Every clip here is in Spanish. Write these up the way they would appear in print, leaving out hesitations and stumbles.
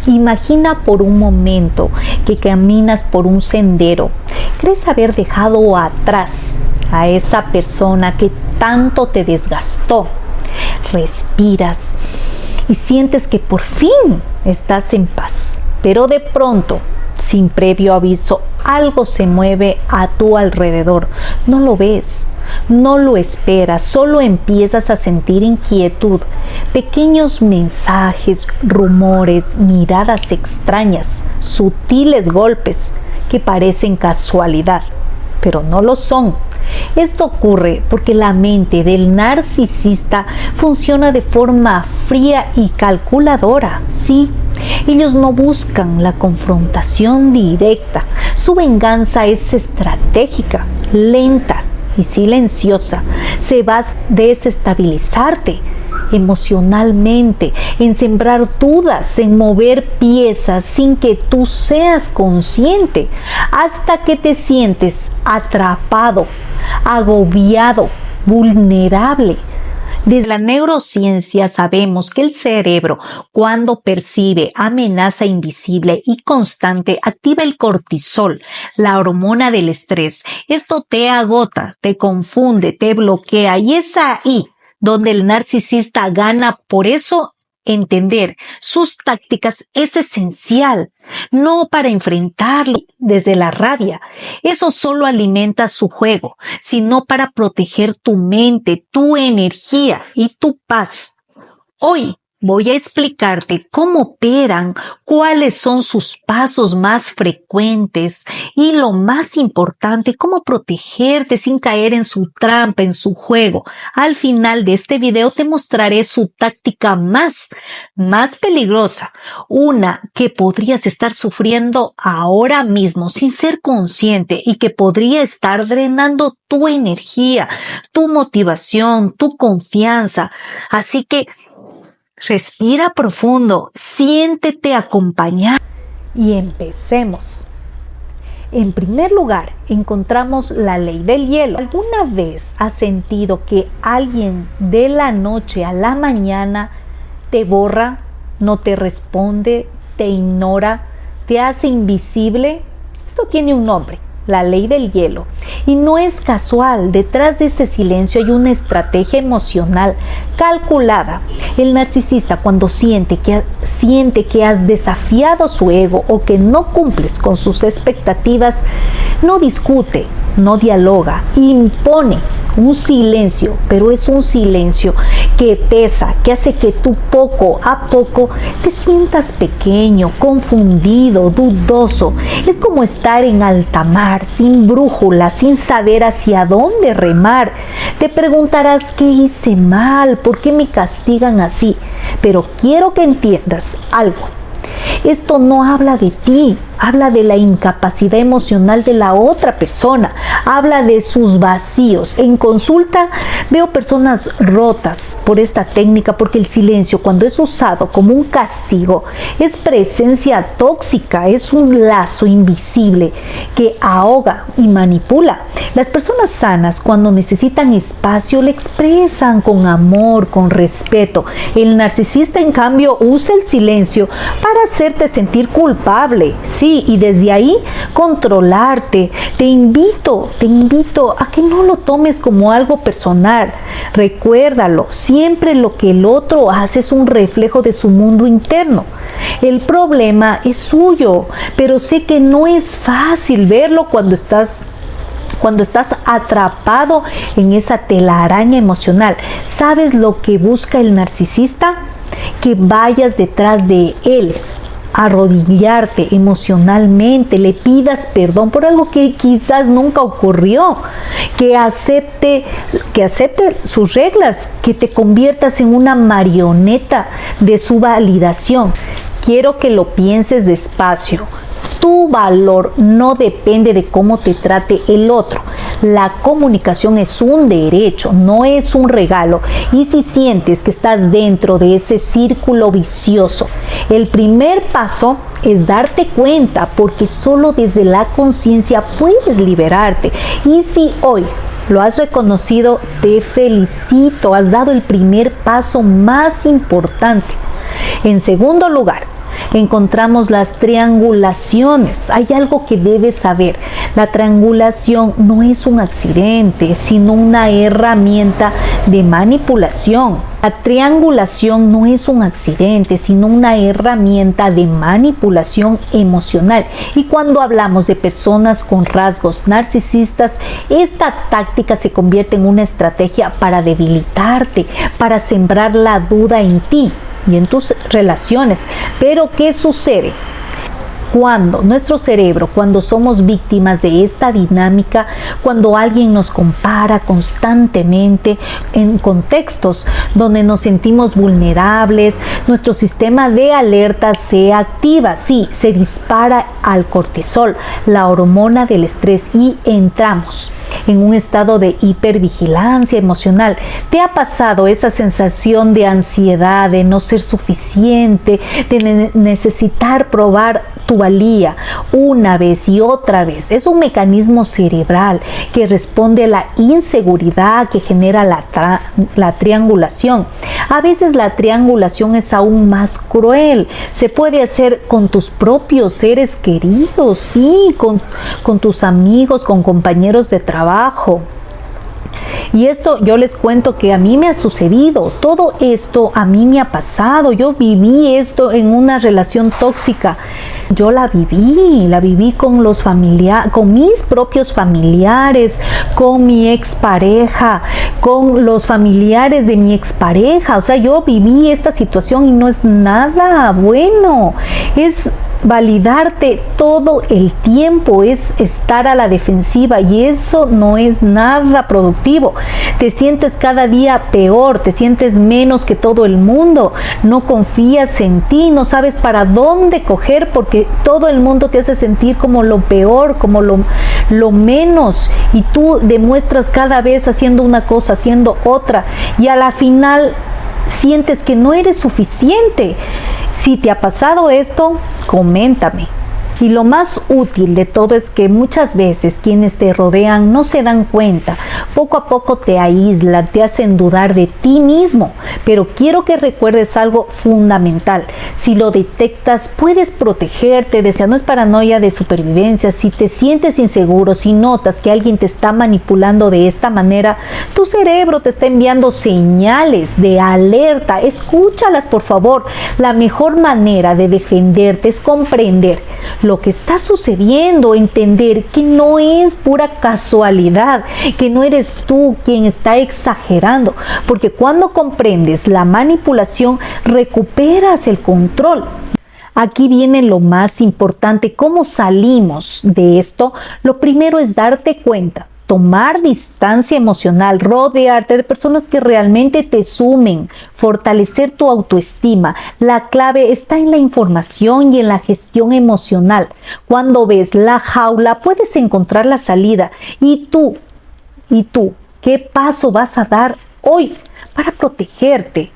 Imagina por un momento que caminas por un sendero. ¿Crees haber dejado atrás a esa persona que tanto te desgastó? Respiras y sientes que por fin estás en paz. Pero de pronto, sin previo aviso, algo se mueve a tu alrededor. No lo ves, no lo esperas, solo empiezas a sentir inquietud, pequeños mensajes, rumores, miradas extrañas, sutiles golpes que parecen casualidad, pero no lo son. Esto ocurre porque la mente del narcisista funciona de forma fría y calculadora. Sí, ellos no buscan la confrontación directa. Su venganza es estratégica, lenta y silenciosa. Se va a desestabilizarte emocionalmente, en sembrar dudas, en mover piezas sin que tú seas consciente, hasta que te sientes atrapado, agobiado, vulnerable. Desde la neurociencia sabemos que el cerebro, cuando percibe amenaza invisible y constante, activa el cortisol, la hormona del estrés. Esto te agota, te confunde, te bloquea, y es ahí donde el narcisista gana. Por eso, entender sus tácticas es esencial, no para enfrentarlo desde la rabia. Eso solo alimenta su juego, sino para proteger tu mente, tu energía y tu paz. Hoy voy a explicarte cómo operan, cuáles son sus pasos más frecuentes y, lo más importante, cómo protegerte sin caer en su trampa, en su juego. Al final de este video te mostraré su táctica más peligrosa, una que podrías estar sufriendo ahora mismo sin ser consciente y que podría estar drenando tu energía, tu motivación, tu confianza. Así que respira profundo, siéntete acompañado y empecemos. En primer lugar, encontramos la ley del hielo. ¿Alguna vez has sentido que alguien de la noche a la mañana te borra, no te responde, te ignora, te hace invisible? Esto tiene un nombre: la ley del hielo. Y no es casual, detrás de ese silencio hay una estrategia emocional calculada. El narcisista, cuando siente que has desafiado su ego o que no cumples con sus expectativas, no discute, no dialoga, impone un silencio, pero es un silencio que pesa, que hace que tú poco a poco te sientas pequeño, confundido, dudoso. Es como estar en alta mar, sin brújula, sin saber hacia dónde remar. Te preguntarás: ¿qué hice mal? ¿Por qué me castigan así? Pero quiero que entiendas algo. Esto no habla de ti, habla de la incapacidad emocional de la otra persona, habla de sus vacíos. En consulta veo personas rotas por esta técnica, porque el silencio, cuando es usado como un castigo, es presencia tóxica, es un lazo invisible que ahoga y manipula. Las personas sanas, cuando necesitan espacio, le expresan con amor, con respeto. El narcisista, en cambio, usa el silencio para hacerte sentir culpable, sí, y desde ahí controlarte. Te invito a que no lo tomes como algo personal. Recuérdalo, siempre lo que el otro hace es un reflejo de su mundo interno. El problema es suyo, pero sé que no es fácil verlo cuando estás atrapado en esa telaraña emocional. ¿Sabes lo que busca el narcisista? Que vayas detrás de él, arrodillarte emocionalmente, le pidas perdón por algo que quizás nunca ocurrió, que acepte sus reglas, que te conviertas en una marioneta de su validación. Quiero que lo pienses despacio. Tu valor no depende de cómo te trate el otro. La comunicación es un derecho, no es un regalo. Y si sientes que estás dentro de ese círculo vicioso, el primer paso es darte cuenta, porque solo desde la conciencia puedes liberarte. Y si hoy lo has reconocido, te felicito, has dado el primer paso más importante. En segundo lugar, encontramos las triangulaciones. Hay algo que debes saber. La triangulación no es un accidente, sino una herramienta de manipulación. La triangulación no es un accidente, sino una herramienta de manipulación emocional. Y cuando hablamos de personas con rasgos narcisistas, esta táctica se convierte en una estrategia para debilitarte, para sembrar la duda en ti y en tus relaciones. Pero ¿qué sucede? Cuando nuestro cerebro, cuando somos víctimas de esta dinámica, cuando alguien nos compara constantemente en contextos donde nos sentimos vulnerables, nuestro sistema de alerta se activa, sí, se dispara al cortisol, la hormona del estrés, y entramos en un estado de hipervigilancia emocional. ¿Te ha pasado esa sensación de ansiedad, de no ser suficiente, de necesitar probar tu valía una vez y otra vez? Es un mecanismo cerebral que responde a la inseguridad que genera la triangulación. A veces la triangulación es aún más cruel. Se puede hacer con tus propios seres queridos, sí, con tus amigos, con compañeros de trabajo. Y esto yo les cuento que a mí me ha sucedido, todo esto a mí me ha pasado. Yo viví esto en una relación tóxica. Yo la viví con con mis propios familiares, con mi expareja, con los familiares de mi expareja. O sea, yo viví esta situación y no es nada bueno. Es validarte todo el tiempo, es estar a la defensiva, y eso no es nada productivo. Te sientes cada día peor, te sientes menos que todo el mundo, no confías en ti, no sabes para dónde coger, porque todo el mundo te hace sentir como lo peor, como lo menos, y tú demuestras cada vez haciendo una cosa, haciendo otra, y a la final sientes que no eres suficiente. Si te ha pasado esto, coméntame. Y lo más útil de todo es que muchas veces quienes te rodean no se dan cuenta. Poco a poco te aíslan, te hacen dudar de ti mismo. Pero quiero que recuerdes algo fundamental. Si lo detectas, puedes protegerte. No es paranoia de supervivencia. Si te sientes inseguro, si notas que alguien te está manipulando de esta manera, tu cerebro te está enviando señales de alerta. Escúchalas, por favor. La mejor manera de defenderte es comprender lo que está sucediendo, entender que no es pura casualidad, que no eres tú quien está exagerando, porque cuando comprendes la manipulación, recuperas el control. Aquí viene lo más importante. ¿Cómo salimos de esto? Lo primero es darte cuenta, tomar distancia emocional, rodearte de personas que realmente te sumen, fortalecer tu autoestima. La clave está en la información y en la gestión emocional. Cuando ves la jaula, puedes encontrar la salida. ¿Y tú? ¿Qué paso vas a dar hoy para protegerte?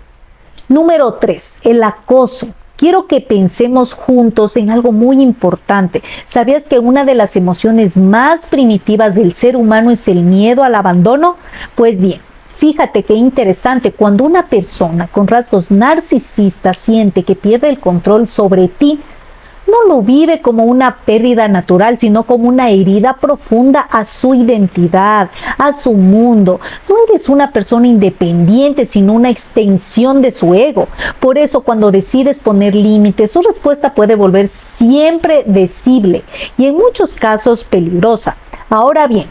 Número 3, el acoso. Quiero que pensemos juntos en algo muy importante. ¿Sabías que una de las emociones más primitivas del ser humano es el miedo al abandono? Pues bien, fíjate qué interesante. Cuando una persona con rasgos narcisistas siente que pierde el control sobre ti, no lo vive como una pérdida natural, sino como una herida profunda a su identidad, a su mundo. No eres una persona independiente, sino una extensión de su ego. Por eso, cuando decides poner límites, su respuesta puede volver siempre decible y en muchos casos peligrosa. Ahora bien,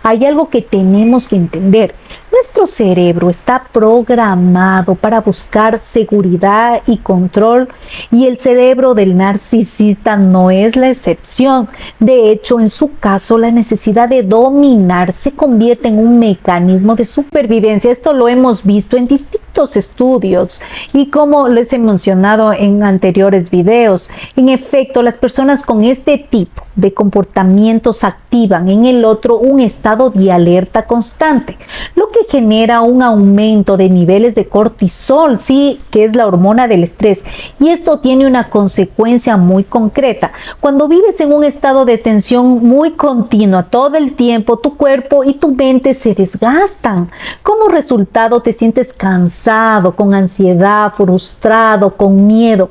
hay algo que tenemos que entender. Nuestro cerebro está programado para buscar seguridad y control, y el cerebro del narcisista no es la excepción. De hecho, en su caso, la necesidad de dominar se convierte en un mecanismo de supervivencia. Esto lo hemos visto en distintos estudios y como les he mencionado en anteriores videos, en efecto, las personas con este tipo de comportamientos activan en el otro un estado de alerta constante, lo que genera un aumento de niveles de cortisol, sí, que es la hormona del estrés, y esto tiene una consecuencia muy concreta. Cuando vives en un estado de tensión muy continua todo el tiempo, tu cuerpo y tu mente se desgastan. Como resultado, te sientes cansado, con ansiedad, frustrado, con miedo.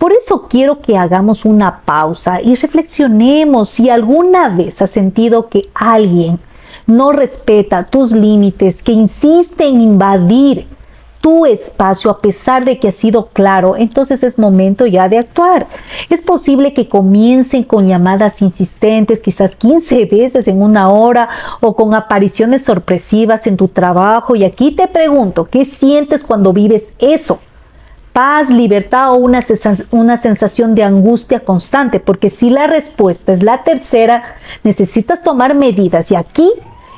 Por eso quiero que hagamos una pausa y reflexionemos si alguna vez has sentido que alguien no respeta tus límites, que insiste en invadir tu espacio a pesar de que ha sido claro. Entonces es momento ya de actuar. Es posible que comiencen con llamadas insistentes, quizás 15 veces en una hora, o con apariciones sorpresivas en tu trabajo. Y aquí te pregunto, ¿qué sientes cuando vives eso? ¿Paz, libertad o una sensación de angustia constante? Porque si la respuesta es la tercera, necesitas tomar medidas. Y aquí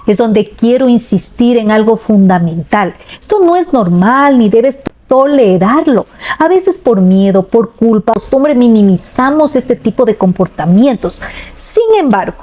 es donde quiero insistir en algo fundamental. Esto no es normal ni debes tolerarlo. A veces por miedo, por culpa, costumbre, minimizamos este tipo de comportamientos. Sin embargo,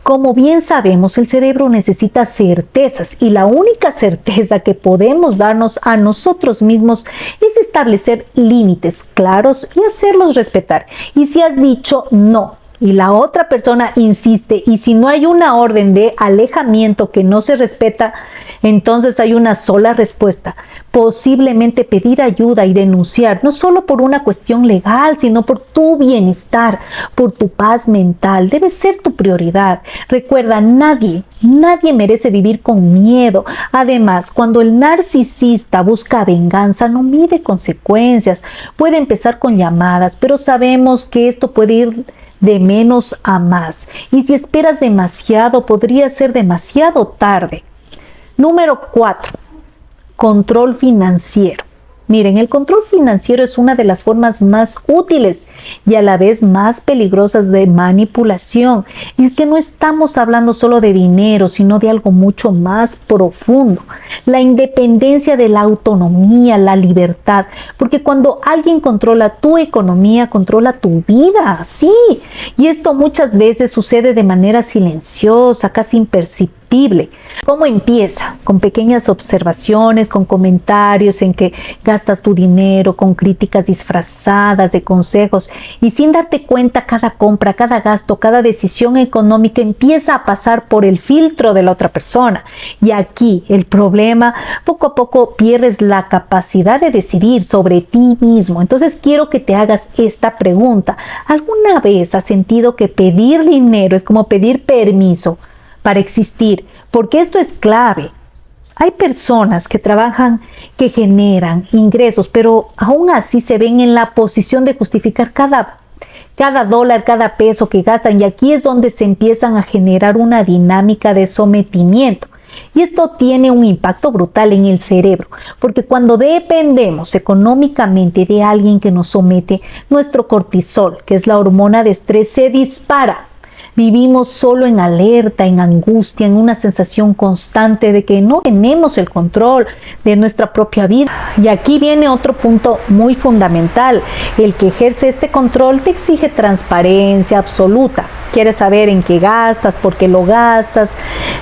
como bien sabemos, el cerebro necesita certezas y la única certeza que podemos darnos a nosotros mismos es establecer límites claros y hacerlos respetar. Y si has dicho no y la otra persona insiste, y si no hay una orden de alejamiento que no se respeta, entonces hay una sola respuesta: posiblemente pedir ayuda y denunciar, no solo por una cuestión legal, sino por tu bienestar, por tu paz mental. Debe ser tu prioridad. Recuerda, nadie merece vivir con miedo. Además, cuando el narcisista busca venganza, no mide consecuencias. Puede empezar con llamadas, pero sabemos que esto puede ir de menos a más. Y si esperas demasiado, podría ser demasiado tarde. Número 4. Control financiero. Miren, el control financiero es una de las formas más útiles y a la vez más peligrosas de manipulación. Y es que no estamos hablando solo de dinero, sino de algo mucho más profundo. La independencia de la autonomía, la libertad. Porque cuando alguien controla tu economía, controla tu vida. Sí, y esto muchas veces sucede de manera silenciosa, casi imperceptible. ¿Cómo empieza? Con pequeñas observaciones, con comentarios en que gastas tu dinero, con críticas disfrazadas de consejos, y sin darte cuenta, cada compra, cada gasto, cada decisión económica empieza a pasar por el filtro de la otra persona. Y aquí el problema: poco a poco pierdes la capacidad de decidir sobre ti mismo. Entonces quiero que te hagas esta pregunta: ¿alguna vez has sentido que pedir dinero es como pedir permiso para existir? Porque esto es clave. Hay personas que trabajan, que generan ingresos, pero aún así se ven en la posición de justificar cada dólar, cada peso que gastan, y aquí es donde se empiezan a generar una dinámica de sometimiento. Y esto tiene un impacto brutal en el cerebro, porque cuando dependemos económicamente de alguien que nos somete, nuestro cortisol, que es la hormona de estrés, se dispara. Vivimos solo en alerta, en angustia, en una sensación constante de que no tenemos el control de nuestra propia vida. Y aquí viene otro punto muy fundamental: el que ejerce este control te exige transparencia absoluta. Quieres saber en qué gastas, por qué lo gastas,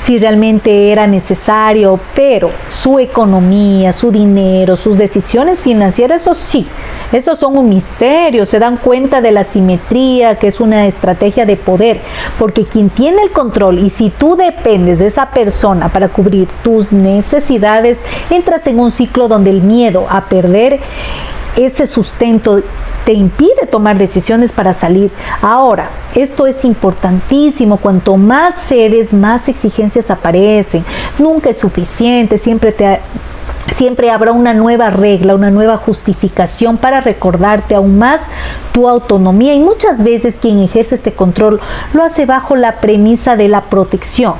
si realmente era necesario, pero su economía, su dinero, sus decisiones financieras, eso sí, esos son un misterio. Se dan cuenta de la simetría, que es una estrategia de poder, porque quien tiene el control, y si tú dependes de esa persona para cubrir tus necesidades, entras en un ciclo donde el miedo a perder ese sustento te impide tomar decisiones para salir. Ahora, esto es importantísimo: cuanto más cedes, más exigencias aparecen. Nunca es suficiente, siempre habrá una nueva regla, una nueva justificación para recordarte aún más tu autonomía, y muchas veces quien ejerce este control lo hace bajo la premisa de la protección.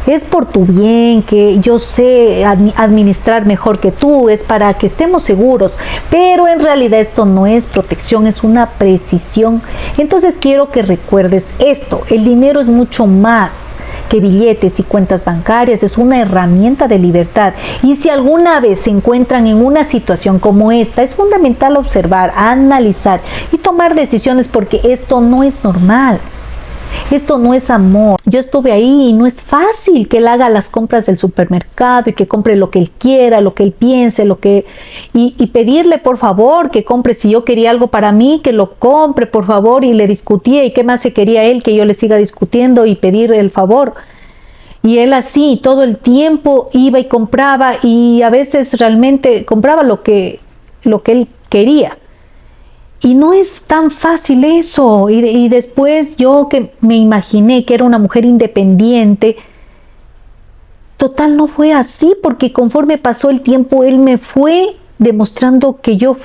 Es por tu bien, que yo sé administrar mejor que tú, es para que estemos seguros, pero en realidad esto no es protección, es una precisión. Entonces quiero que recuerdes esto: el dinero es mucho más que billetes y cuentas bancarias, es una herramienta de libertad. Y si alguna vez se encuentran en una situación como esta, es fundamental observar, analizar y tomar decisiones, porque esto no es normal. Esto no es amor. Yo estuve ahí y no es fácil que él haga las compras del supermercado y que compre lo que él quiera, lo que él piense, y pedirle por favor que compre. Si yo quería algo para mí, que lo compre por favor, y le discutía, y qué más se quería él, que yo le siga discutiendo y pedir el favor. Y él así todo el tiempo iba y compraba, y a veces realmente compraba lo que él quería. Y no es tan fácil eso. Y después yo que me imaginé que era una mujer independiente, total no fue así, porque conforme pasó el tiempo, él me fue demostrando que yo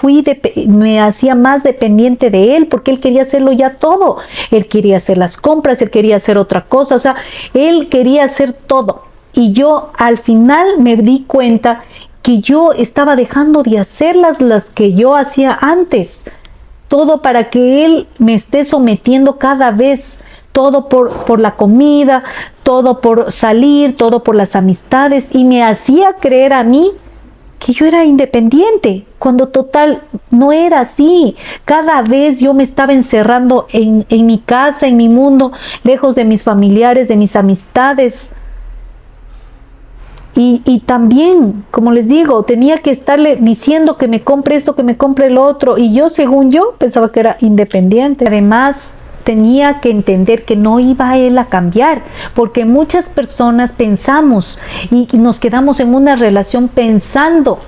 me hacía más dependiente de él, porque él quería hacerlo ya todo. Él quería hacer las compras, él quería hacer otra cosa, o sea, él quería hacer todo. Y yo al final me di cuenta que yo estaba dejando de hacer las que yo hacía antes. Todo para que él me esté sometiendo cada vez, todo por la comida, todo por salir, todo por las amistades, y me hacía creer a mí que yo era independiente, cuando total no era así. Cada vez yo me estaba encerrando en mi casa, en mi mundo, lejos de mis familiares, de mis amistades. Y también, como les digo, tenía que estarle diciendo que me compre esto, que me compre lo otro. Y yo, según yo, pensaba que era independiente. Además, tenía que entender que no iba él a cambiar, porque muchas personas pensamos y nos quedamos en una relación pensando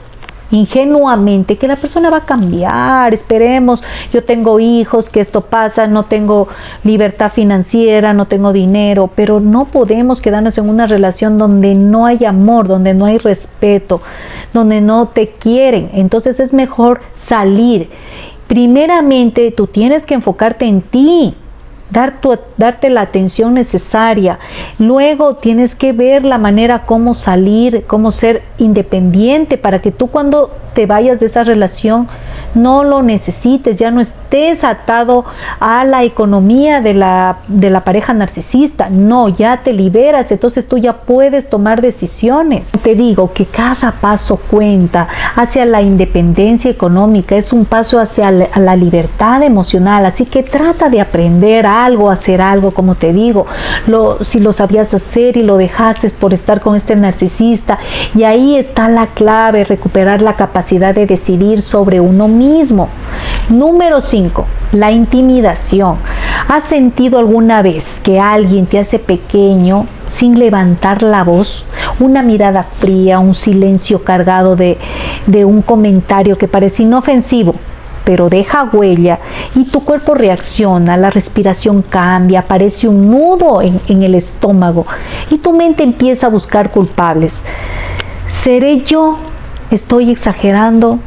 ingenuamente que la persona va a cambiar. Esperemos, yo tengo hijos, que esto pasa, no tengo libertad financiera, no tengo dinero, pero no podemos quedarnos en una relación donde no hay amor, donde no hay respeto, donde no te quieren. Entonces es mejor salir. Primeramente tú tienes que enfocarte en ti, darte la atención necesaria. Luego tienes que ver la manera cómo salir, cómo ser independiente, para que tú cuando te vayas de esa relación no lo necesites, ya no estés atado a la economía de la pareja narcisista. No, ya te liberas, entonces tú ya puedes tomar decisiones. Te digo que cada paso cuenta hacia la independencia económica, es un paso hacia la libertad emocional, así que trata de aprender algo, hacer algo, como te digo, si lo sabías hacer y lo dejaste por estar con este narcisista, y ahí está la clave, recuperar la capacidad de decidir sobre uno mismo. Número 5, la intimidación. ¿Has sentido alguna vez que alguien te hace pequeño sin levantar la voz? Una mirada fría, un silencio cargado de un comentario que parece inofensivo, pero deja huella, y tu cuerpo reacciona, la respiración cambia, aparece un nudo en el estómago y tu mente empieza a buscar culpables. ¿Seré yo? ¿Estoy exagerando?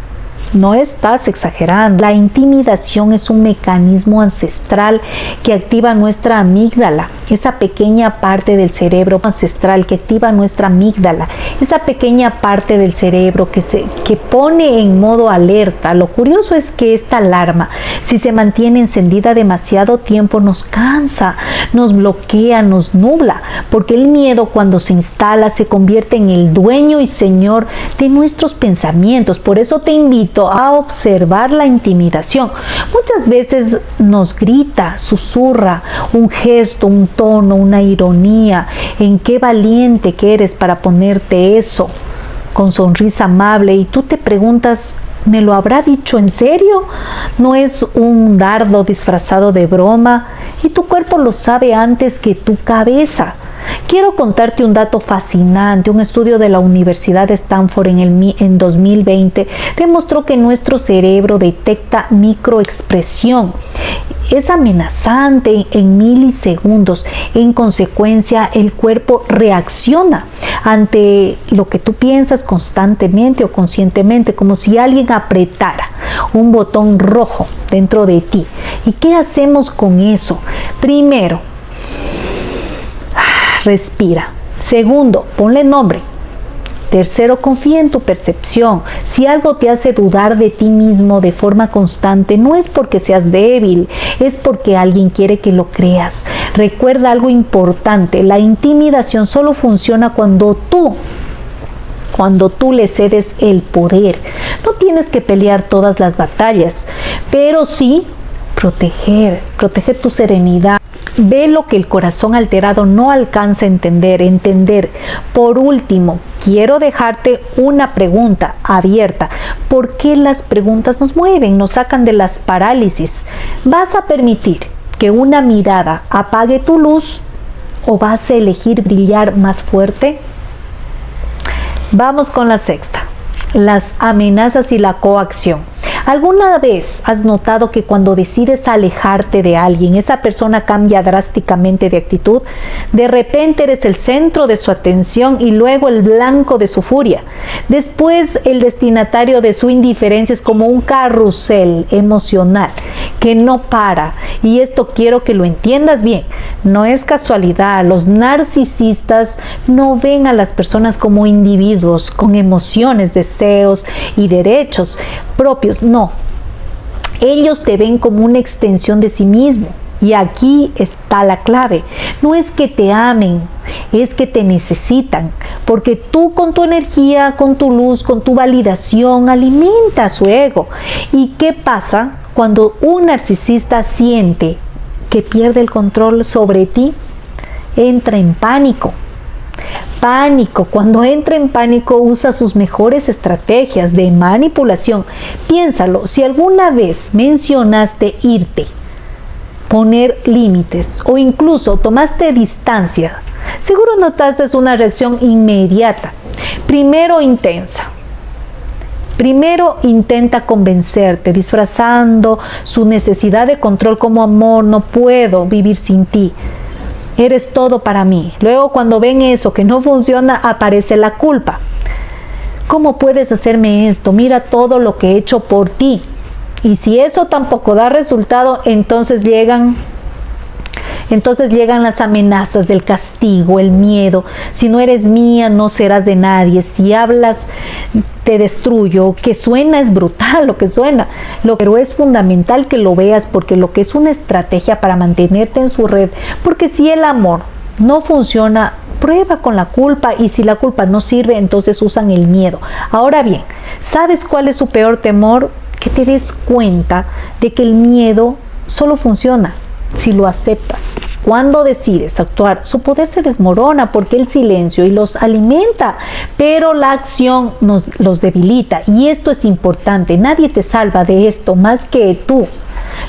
No estás exagerando. La intimidación es un mecanismo ancestral que activa nuestra amígdala, esa pequeña parte del cerebro ancestral que activa nuestra amígdala, esa pequeña parte del cerebro que pone en modo alerta. Lo curioso es que esta alarma, si se mantiene encendida demasiado tiempo, nos cansa, nos bloquea, nos nubla, porque el miedo, cuando se instala, se convierte en el dueño y señor de nuestros pensamientos. Por eso te invito a observar la intimidación. Muchas veces nos grita, susurra, un gesto, un tono, una ironía. ¿En qué valiente que eres para ponerte eso? Con sonrisa amable, y tú te preguntas, ¿me lo habrá dicho en serio? ¿No es un dardo disfrazado de broma? Y tu cuerpo lo sabe antes que tu cabeza. Quiero contarte un dato fascinante. Un estudio de la Universidad de Stanford en 2020 demostró que nuestro cerebro detecta microexpresión. Es amenazante en milisegundos. En consecuencia, el cuerpo reacciona ante lo que tú piensas constantemente o conscientemente, como si alguien apretara un botón rojo dentro de ti. ¿Y qué hacemos con eso? Primero, respira. Segundo, ponle nombre. Tercero, confía en tu percepción. Si algo te hace dudar de ti mismo de forma constante, no es porque seas débil, es porque alguien quiere que lo creas. Recuerda algo importante: la intimidación solo funciona cuando tú le cedes el poder. No tienes que pelear todas las batallas, pero sí proteger tu serenidad. Ve lo que el corazón alterado no alcanza a entender. Por último, quiero dejarte una pregunta abierta. ¿Por qué las preguntas nos mueven, nos sacan de las parálisis? ¿Vas a permitir que una mirada apague tu luz o vas a elegir brillar más fuerte? Vamos con la sexta: las amenazas y la coacción. ¿Alguna vez has notado que cuando decides alejarte de alguien, esa persona cambia drásticamente de actitud? De repente eres el centro de su atención y luego el blanco de su furia. Después el destinatario de su indiferencia es como un carrusel emocional que no para. Y esto quiero que lo entiendas bien. No es casualidad. Los narcisistas no ven a las personas como individuos con emociones, deseos y derechos propios. No. Ellos te ven como una extensión de sí mismo. Y aquí está la clave. No es que te amen, es que te necesitan. Porque tú con tu energía, con tu luz, con tu validación, alimentas su ego. ¿Y qué pasa cuando un narcisista siente que pierde el control sobre ti? Entra en pánico. Pánico. Cuando entra en pánico usa sus mejores estrategias de manipulación. Piénsalo, si alguna vez mencionaste irte, poner límites o incluso tomaste distancia, seguro notaste una reacción inmediata. Primero intensa. Primero intenta convencerte, disfrazando su necesidad de control como amor, no puedo vivir sin ti. Eres todo para mí. Luego cuando ven eso que no funciona, aparece la culpa. ¿Cómo puedes hacerme esto? Mira todo lo que he hecho por ti. Y si eso tampoco da resultado, entonces llegan las amenazas del castigo, el miedo. Si no eres mía, no serás de nadie. Si hablas, te destruyo. Que suena es brutal lo que suena. Pero es fundamental que lo veas porque lo que es una estrategia para mantenerte en su red. Porque si el amor no funciona, prueba con la culpa y si la culpa no sirve, entonces usan el miedo. Ahora bien, ¿sabes cuál es su peor temor? Que te des cuenta de que el miedo solo funciona si lo aceptas. Cuando decides actuar, su poder se desmorona porque el silencio y los alimenta, pero la acción los debilita. Y esto es importante, nadie te salva de esto más que tú.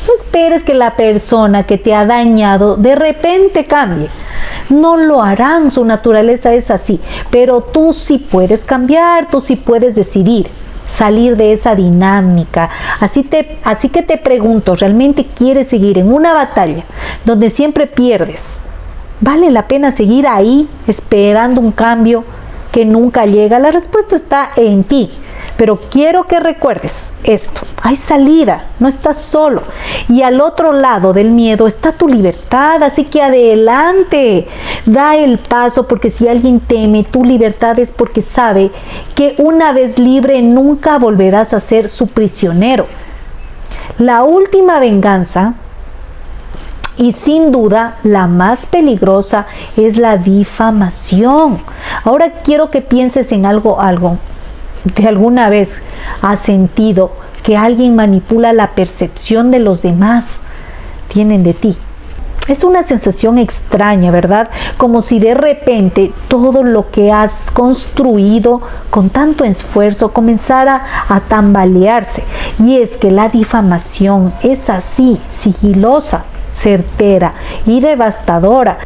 No esperes que la persona que te ha dañado de repente cambie. No lo harán, su naturaleza es así, pero tú sí puedes cambiar, tú sí puedes decidir salir de esa dinámica. Así que te pregunto, ¿realmente quieres seguir en una batalla donde siempre pierdes? ¿Vale la pena seguir ahí esperando un cambio que nunca llega? La respuesta está en ti. Pero quiero que recuerdes esto, hay salida, no estás solo. Y al otro lado del miedo está tu libertad, así que adelante, da el paso, porque si alguien teme tu libertad es porque sabe que una vez libre nunca volverás a ser su prisionero. La última venganza, y sin duda la más peligrosa, es la difamación. Ahora quiero que pienses en algo. ¿De alguna vez has sentido que alguien manipula la percepción de los demás tienen de ti? Es una sensación extraña, ¿verdad? Como si de repente todo lo que has construido con tanto esfuerzo comenzara a tambalearse. Y es que la difamación es así, sigilosa, certera y devastadora.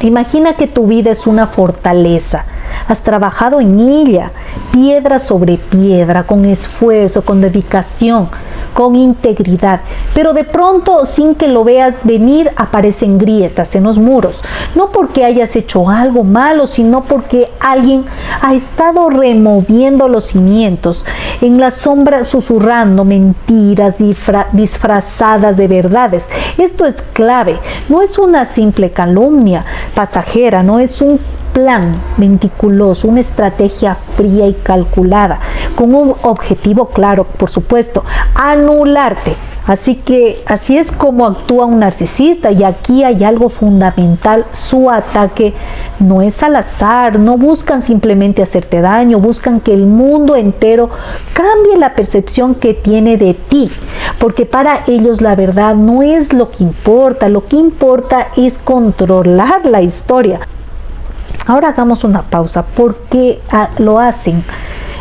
Imagina que tu vida es una fortaleza. Has trabajado en ella, piedra sobre piedra, con esfuerzo, con dedicación, con integridad. Pero de pronto, sin que lo veas venir, aparecen grietas en los muros. No porque hayas hecho algo malo, sino porque alguien ha estado removiendo los cimientos, en la sombra susurrando mentiras disfrazadas de verdades. Esto es clave. No es una simple calumnia pasajera, no es un plan meticuloso, una estrategia fría y calculada, con un objetivo claro, por supuesto, anularte. Así es como actúa un narcisista, y aquí hay algo fundamental: su ataque no es al azar, no buscan simplemente hacerte daño, buscan que el mundo entero cambie la percepción que tiene de ti, porque para ellos la verdad no es lo que importa es controlar la historia. Ahora hagamos una pausa. ¿Por qué lo hacen?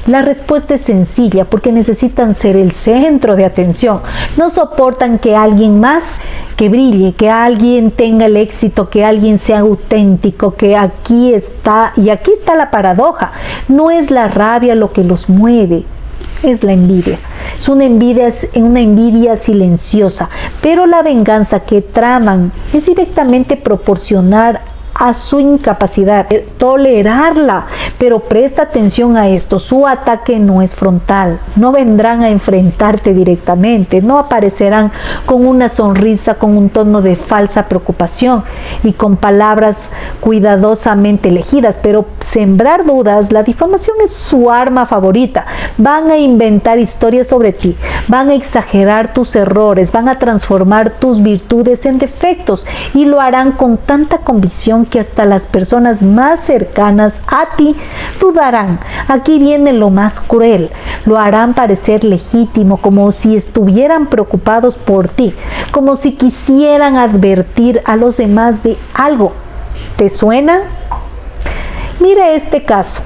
La respuesta es sencilla: porque necesitan ser el centro de atención. No soportan que alguien más que brille, que alguien tenga el éxito, que alguien sea auténtico, que aquí está la paradoja. No es la rabia lo que los mueve, es la envidia. Es una envidia silenciosa, pero la venganza que traman es directamente proporcional a su incapacidad de tolerarla. Pero presta atención a esto, su ataque no es frontal, no vendrán a enfrentarte directamente, no aparecerán con una sonrisa, con un tono de falsa preocupación y con palabras cuidadosamente elegidas, pero sembrar dudas. La difamación es su arma favorita. Van a inventar historias sobre ti, van a exagerar tus errores, van a transformar tus virtudes en defectos y lo harán con tanta convicción que hasta las personas más cercanas a ti dudarán. Aquí viene lo más cruel. Lo harán parecer legítimo, como si estuvieran preocupados por ti, como si quisieran advertir a los demás de algo. ¿Te suena? Mira este caso.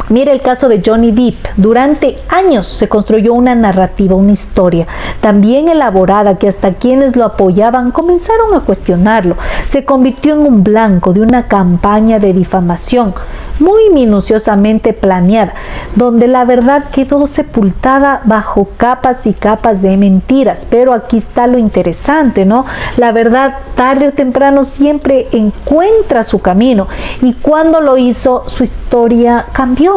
Mira el caso de Johnny Depp. Durante años se construyó una narrativa, una historia tan bien elaborada que hasta quienes lo apoyaban comenzaron a cuestionarlo. Se convirtió en un blanco de una campaña de difamación muy minuciosamente planeada, donde la verdad quedó sepultada bajo capas y capas de mentiras. Pero aquí está lo interesante, ¿no? La verdad, tarde o temprano, siempre encuentra su camino, y cuando lo hizo, su historia cambió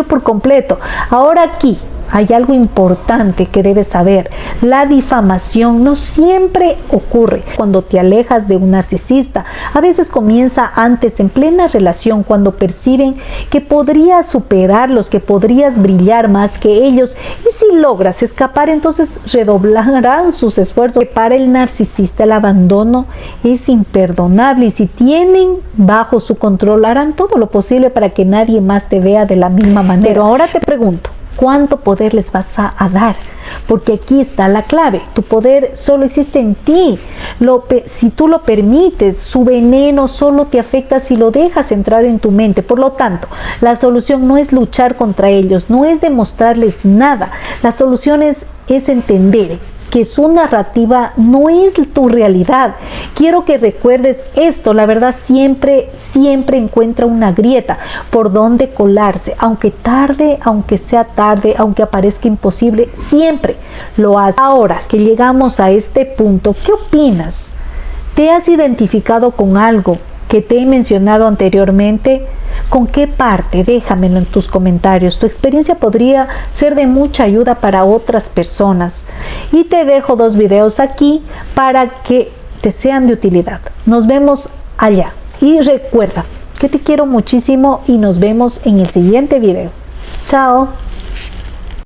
por completo. Ahora aquí hay algo importante que debes saber. La difamación no siempre ocurre cuando te alejas de un narcisista. A veces comienza antes, en plena relación, cuando perciben que podrías superarlos, que podrías brillar más que ellos, y si logras escapar, entonces redoblarán sus esfuerzos. Para el narcisista el abandono es imperdonable, y si tienen bajo su control, harán todo lo posible para que nadie más te vea de la misma manera. Pero ahora te pregunto, ¿cuánto poder les vas a dar? Porque aquí está la clave. Tu poder solo existe en ti. Si tú lo permites, su veneno solo te afecta si lo dejas entrar en tu mente. Por lo tanto, la solución no es luchar contra ellos, no es demostrarles nada. La solución es entender que su narrativa no es tu realidad. Quiero que recuerdes esto. La verdad siempre encuentra una grieta por donde colarse, aunque tarde, aunque sea tarde, aunque aparezca imposible, siempre lo hace. Ahora que llegamos a este punto, ¿qué opinas? ¿Te has identificado con algo que te he mencionado anteriormente? ¿Con qué parte? Déjamelo en tus comentarios. Tu experiencia podría ser de mucha ayuda para otras personas. Y te dejo 2 videos aquí para que te sean de utilidad. Nos vemos allá. Y recuerda que te quiero muchísimo y nos vemos en el siguiente video. Chao.